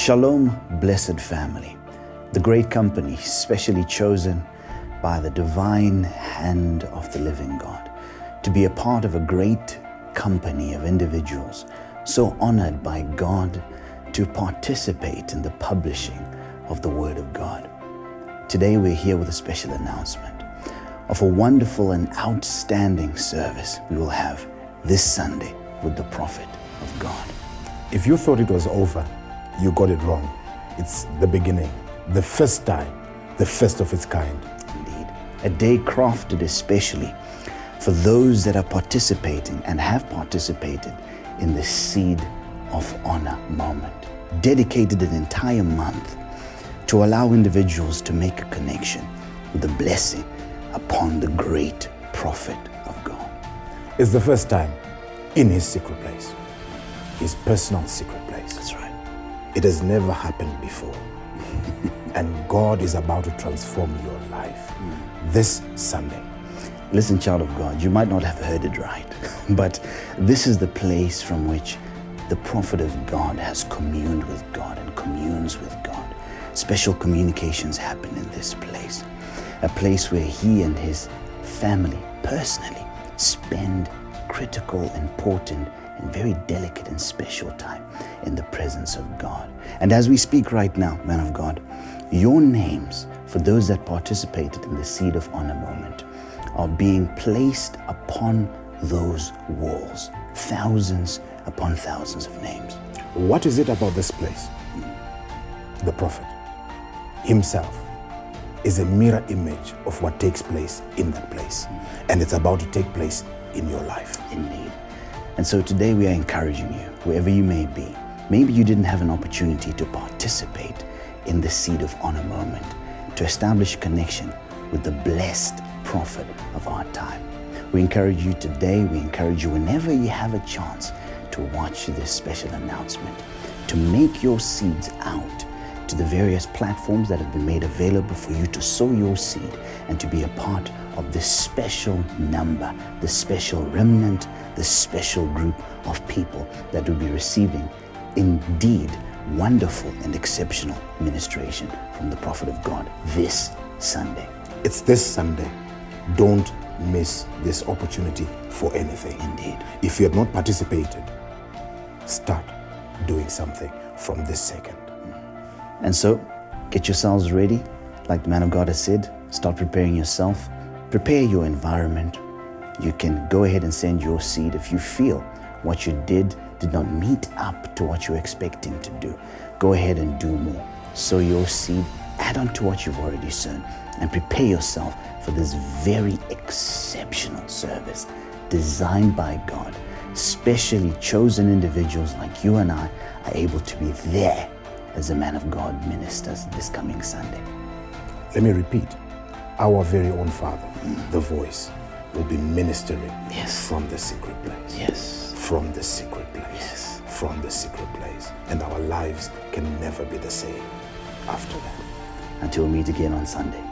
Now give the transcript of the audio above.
Shalom, blessed family, the great company specially chosen by the divine hand of the living God to be a part of a great company of individuals so honored by God to participate in the publishing of the Word of God. Today we're here with a special announcement of a wonderful and outstanding service we will have this Sunday with the Prophet of God. If you thought it was over, you got it wrong. It's the beginning, the first time, the first of its kind. Indeed, a day crafted especially for those that are participating and have participated in the Seed of Honor moment. Dedicated an entire month to allow individuals to make a connection with the blessing upon the great Prophet of God. It's the first time in his secret place, his personal secret place. That's right. It has never happened before. And God is about to transform your life this Sunday. Listen, child of God, you might not have heard it right, but this is the place from which the Prophet of God has communed with God and communes with God. Special communications happen in this place, a place where he and his family personally spend critical, important, and very delicate and special time in the presence of God. And as we speak right now, man of God, your names for those that participated in the Seed of Honor moment are being placed upon those walls, thousands upon thousands of names. What is it about this place? The Prophet himself is a mirror image of what takes place in that place. And it's about to take place in your life. Indeed. And so today we are encouraging you, wherever you may be. Maybe you didn't have an opportunity to participate in the Seed of Honor moment, to establish a connection with the blessed Prophet of our time. We encourage you today, we encourage you whenever you have a chance to watch this special announcement, to make your seeds out to the various platforms that have been made available for you to sow your seed and to be a part of this special number, this special remnant, this special group of people that will be receiving indeed wonderful and exceptional ministration from the Prophet of God this Sunday. It's this Sunday. Don't miss this opportunity for anything. Indeed. If you have not participated, start doing something from this second. And so, get yourselves ready. Like the man of God has said, start preparing yourself. Prepare your environment. You can go ahead and send your seed if you feel what you did not meet up to what you're expecting to do. Go ahead and do more. Sow your seed, add on to what you've already sown, and prepare yourself for this very exceptional service designed by God. Specially chosen individuals like you and I are able to be there as the man of God ministers this coming Sunday. Let me repeat. Our very own Father, the voice, will be ministering from the secret place. Yes. From the secret place. Yes. From the secret place. And our lives can never be the same after that. Until we meet again on Sunday.